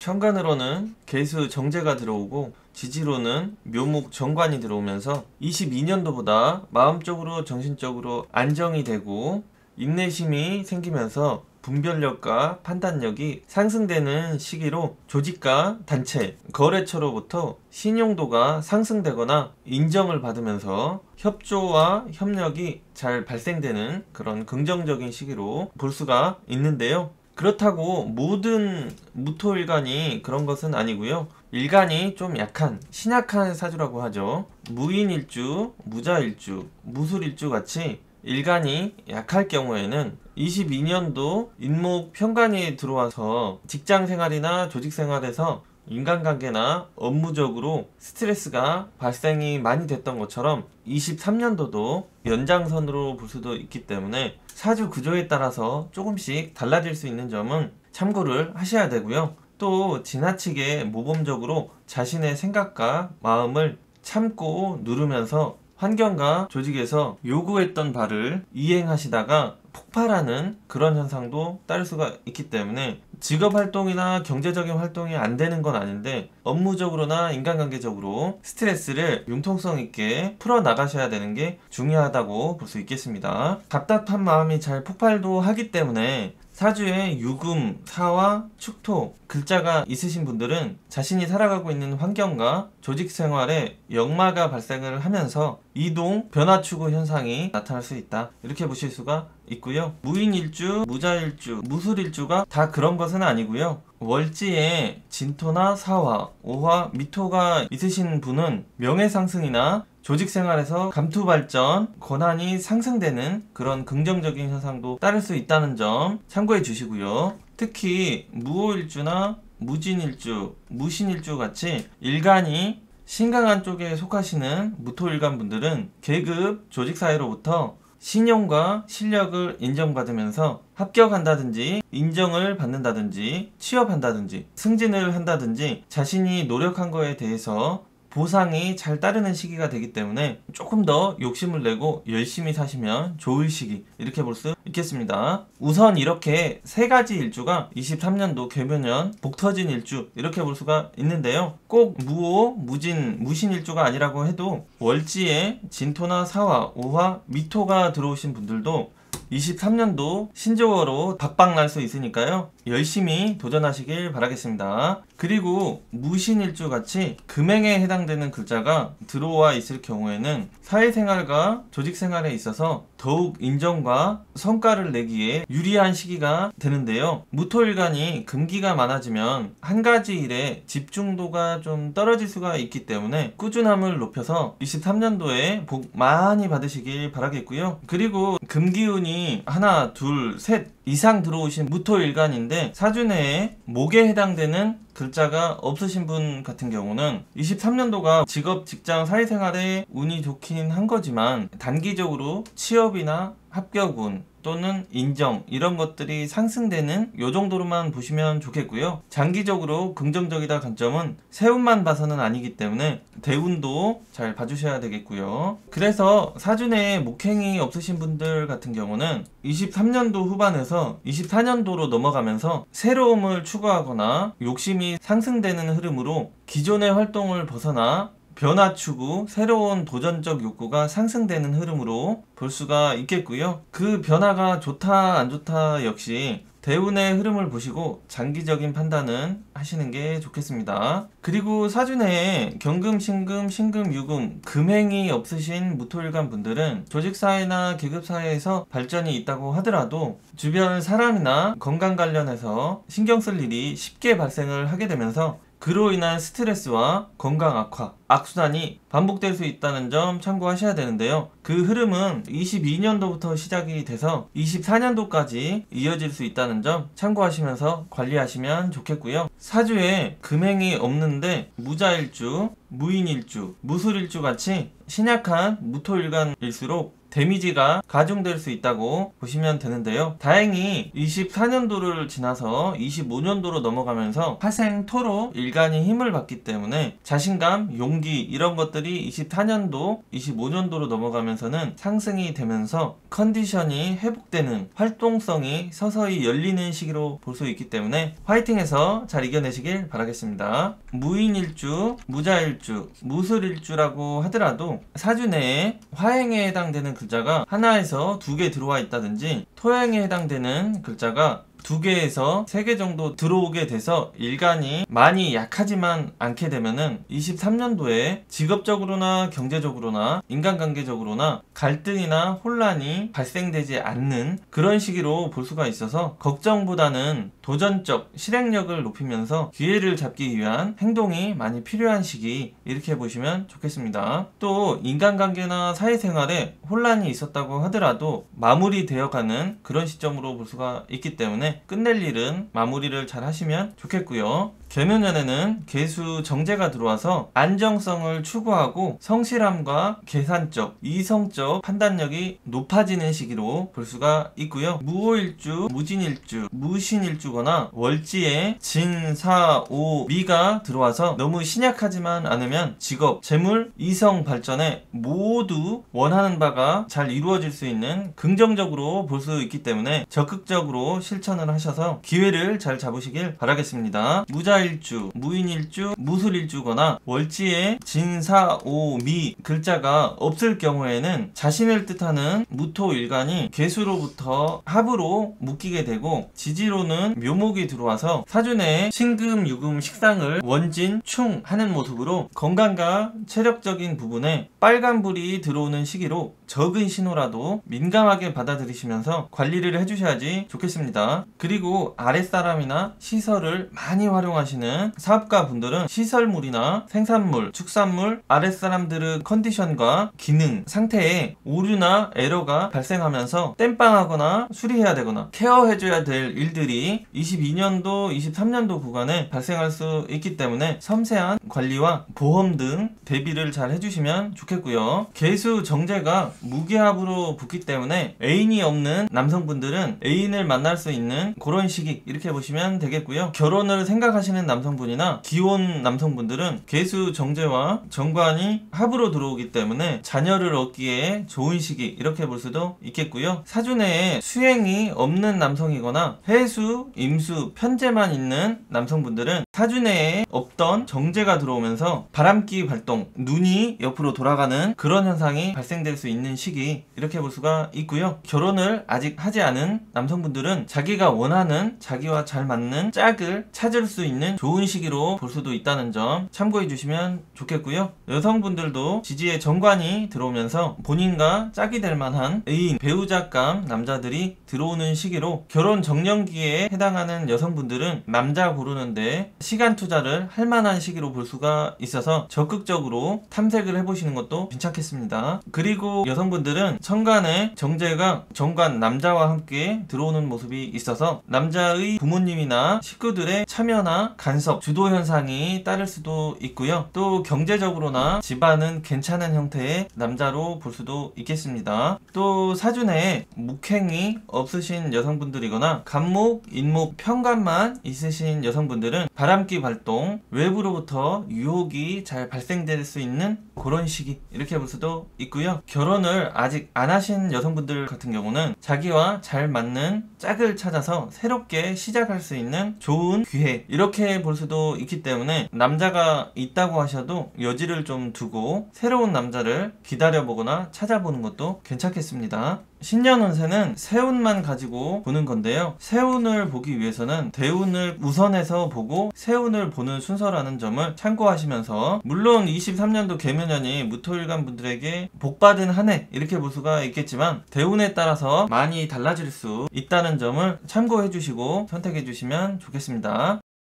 천간으로는 계수 정제가 들어오고 지지로는 묘목 정관이 들어오면서 22년도보다 마음적으로 정신적으로 안정이 되고 인내심이 생기면서 분별력과 판단력이 상승되는 시기로 조직과 단체, 거래처로부터 신용도가 상승되거나 인정을 받으면서 협조와 협력이 잘 발생되는 그런 긍정적인 시기로 볼 수가 있는데요. 그렇다고 모든 무토일간이 그런 것은 아니고요. 일간이 좀 약한, 신약한 사주라고 하죠. 무인일주, 무자일주, 무술일주 같이 일간이 약할 경우에는 22년도 인목 편관이 들어와서 직장 생활이나 조직 생활에서 인간관계나 업무적으로 스트레스가 발생이 많이 됐던 것처럼 23년도도 연장선으로 볼 수도 있기 때문에 사주 구조에 따라서 조금씩 달라질 수 있는 점은 참고를 하셔야 되고요. 또 지나치게 모범적으로 자신의 생각과 마음을 참고 누르면서 환경과 조직에서 요구했던 바를 이행하시다가 폭발하는 그런 현상도 따를 수가 있기 때문에 직업활동이나 경제적인 활동이 안 되는 건 아닌데 업무적으로나 인간관계적으로 스트레스를 융통성 있게 풀어나가셔야 되는 게 중요하다고 볼 수 있겠습니다. 답답한 마음이 잘 폭발도 하기 때문에 사주에 유금, 사화, 축토 글자가 있으신 분들은 자신이 살아가고 있는 환경과 조직 생활에 역마가 발생을 하면서 이동, 변화추구 현상이 나타날 수 있다. 이렇게 보실 수가 있고요. 무인일주, 무자일주, 무술일주가 다 그런 것은 아니고요. 월지에 진토나 사화, 오화, 미토가 있으신 분은 명예상승이나 조직생활에서 감투발전, 권한이 상승되는 그런 긍정적인 현상도 따를 수 있다는 점 참고해 주시고요. 특히 무오일주나 무진일주, 무신일주 같이 일간이 신강한 쪽에 속하시는 무토일간 분들은 계급, 조직사회로부터 신용과 실력을 인정받으면서 합격한다든지 인정을 받는다든지 취업한다든지 승진을 한다든지 자신이 노력한 거에 대해서 보상이 잘 따르는 시기가 되기 때문에 조금 더 욕심을 내고 열심히 사시면 좋을 시기 이렇게 볼 수 있겠습니다. 우선 이렇게 세 가지 일주가 23년도 개묘년 복터진 일주 이렇게 볼 수가 있는데요. 꼭 무오, 무진, 무신 일주가 아니라고 해도 월지에 진토나 사화, 오화, 미토가 들어오신 분들도 23년도 신조어로 박박 날 수 있으니까요. 열심히 도전하시길 바라겠습니다. 그리고 무신일주 같이 금행에 해당되는 글자가 들어와 있을 경우에는 사회생활과 조직생활에 있어서 더욱 인정과 성과를 내기에 유리한 시기가 되는데요. 무토일간이 금기가 많아지면 한 가지 일에 집중도가 좀 떨어질 수가 있기 때문에 꾸준함을 높여서 23년도에 복 많이 받으시길 바라겠고요. 그리고 금기운이 하나, 둘, 셋 이상 들어오신 무토일간인데 사주 내에 목에 해당되는 글자가 없으신 분 같은 경우는 23년도가 직업, 직장, 사회생활에 운이 좋긴 한 거지만 단기적으로 취업이나 합격운 또는 인정 이런 것들이 상승되는 요 정도로만 보시면 좋겠고요. 장기적으로 긍정적이다 관점은 세운만 봐서는 아니기 때문에 대운도 잘 봐주셔야 되겠고요. 그래서 사주 내에 목행이 없으신 분들 같은 경우는 23년도 후반에서 24년도로 넘어가면서 새로움을 추구하거나 욕심이 상승되는 흐름으로 기존의 활동을 벗어나 변화 추구, 새로운 도전적 욕구가 상승되는 흐름으로 볼 수가 있겠고요. 그 변화가 좋다 안 좋다 역시 대운의 흐름을 보시고 장기적인 판단은 하시는 게 좋겠습니다. 그리고 사주 내에 경금, 신금, 신금, 유금, 금행이 없으신 무토일간 분들은 조직사회나 계급사회에서 발전이 있다고 하더라도 주변 사람이나 건강 관련해서 신경 쓸 일이 쉽게 발생을 하게 되면서 그로 인한 스트레스와 건강 악화, 악순환이 반복될 수 있다는 점 참고하셔야 되는데요. 그 흐름은 22년도부터 시작이 돼서 24년도까지 이어질 수 있다는 점 참고하시면서 관리하시면 좋겠고요. 사주에 금행이 없는데 무자일주, 무인일주, 무술일주 같이 신약한 무토일간일수록 데미지가 가중될 수 있다고 보시면 되는데요. 다행히 24년도를 지나서 25년도로 넘어가면서 화생토로 일간이 힘을 받기 때문에 자신감, 용기 이런 것들이 24년도, 25년도로 넘어가면서는 상승이 되면서 컨디션이 회복되는, 활동성이 서서히 열리는 시기로 볼 수 있기 때문에 화이팅해서 잘 이겨내시길 바라겠습니다. 무인일주, 무자일주, 무술일주라고 하더라도 사주 내에 화행에 해당되는 글자가 하나에서 2개 들어와 있다든지 토행에 해당되는 글자가 2개에서 3개 정도 들어오게 돼서 일간이 많이 약하지만 않게 되면은 23년도에 직업적으로나 경제적으로나 인간관계적으로나 갈등이나 혼란이 발생되지 않는 그런 시기로 볼 수가 있어서 걱정보다는 도전적 실행력을 높이면서 기회를 잡기 위한 행동이 많이 필요한 시기, 이렇게 보시면 좋겠습니다. 또 인간관계나 사회생활에 혼란이 있었다고 하더라도 마무리되어가는 그런 시점으로 볼 수가 있기 때문에 끝낼 일은 마무리를 잘 하시면 좋겠고요. 개묘년에는 개수 정제가 들어와서 안정성을 추구하고 성실함과 계산적, 이성적 판단력이 높아지는 시기로 볼 수가 있고요. 무오일주, 무진일주, 무신일주거나 월지에 진, 사, 오, 미가 들어와서 너무 신약하지만 않으면 직업, 재물, 이성 발전에 모두 원하는 바가 잘 이루어질 수 있는 긍정적으로 볼 수 있기 때문에 적극적으로 실천을 하셔서 기회를 잘 잡으시길 바라겠습니다. 무자일주, 무인일주, 무술일주거나 월지에 진, 사, 오, 미 글자가 없을 경우에는 자신을 뜻하는 무토일간이 개수로부터 합으로 묶이게 되고 지지로는 묘목이 들어와서 사주 내에 신금, 유금, 식상을 원진, 충 하는 모습으로 건강과 체력적인 부분에 빨간불이 들어오는 시기로 적은 신호라도 민감하게 받아들이시면서 관리를 해주셔야지 좋겠습니다. 그리고 아랫사람이나 시설을 많이 활용하시는 사업가 분들은 시설물이나 생산물, 축산물, 아랫사람들의 컨디션과 기능, 상태에 오류나 에러가 발생하면서 땜빵하거나 수리해야 되거나 케어해줘야 될 일들이 22년도, 23년도 구간에 발생할 수 있기 때문에 섬세한 관리와 보험 등 대비를 잘 해주시면 좋겠고요. 개수 정제가 무기합으로 붙기 때문에 애인이 없는 남성분들은 애인을 만날 수 있는 그런 시기, 이렇게 보시면 되겠고요. 결혼을 생각하시는 남성분이나 기혼 남성분들은 개수 정제와 정관이 합으로 들어오기 때문에 자녀를 얻기에 좋은 시기, 이렇게 볼 수도 있겠고요. 사주 내에 수행이 없는 남성이거나 해수, 임수, 편제만 있는 남성분들은 사주 내에 없던 정제가 들어오면서 바람기 발동, 눈이 옆으로 돌아가는 그런 현상이 발생될 수 있는 시기, 이렇게 볼 수가 있고요. 결혼을 아직 하지 않은 남성분들은 자기가 원하는, 자기와 잘 맞는 짝을 찾을 수 있는 좋은 시기로 볼 수도 있다는 점 참고해 주시면 좋겠고요. 여성분들도 지지에 정관이 들어오면서 본인과 짝이 될 만한 애인, 배우자감 남자들이 들어오는 시기로 결혼 정년기에 해당하는 여성분들은 남자 고르는데 시간 투자를 할 만한 시기로 볼 수가 있어서 적극적으로 탐색을 해보시는 것도 괜찮겠습니다. 그리고 여성분들은 천간에 정제가 정관 남자와 함께 들어오는 모습이 있어서 남자의 부모님이나 식구들의 참여나 간섭, 주도 현상이 따를 수도 있고요. 또 경제적으로나 집안은 괜찮은 형태의 남자로 볼 수도 있겠습니다. 또 사주 내에 목행이 없으신 여성분들이거나 간목, 인목, 편관만 있으신 여성분들은 바람기 발동, 외부로부터 유혹이 잘 발생될 수 있는 그런 시기, 이렇게 볼 수도 있고요. 결혼을 아직 안 하신 여성분들 같은 경우는 자기와 잘 맞는 짝을 찾아서 새롭게 시작할 수 있는 좋은 기회, 이렇게 볼 수도 있기 때문에 남자가 있다고 하셔도 여지를 좀 두고 새로운 남자를 기다려보거나 찾아보는 것도 괜찮겠습니다. 신년 운세는 세운만 가지고 보는 건데요. 세운을 보기 위해서는 대운을 우선해서 보고 세운을 보는 순서라는 점을 참고하시면서, 물론 23년도 개묘년이 무토일간 분들에게 복받은 한 해, 이렇게 볼 수가 있겠지만 대운에 따라서 많이 달라질 수 있다는 점을 참고해 주시고 선택해 주시면 좋겠습니다.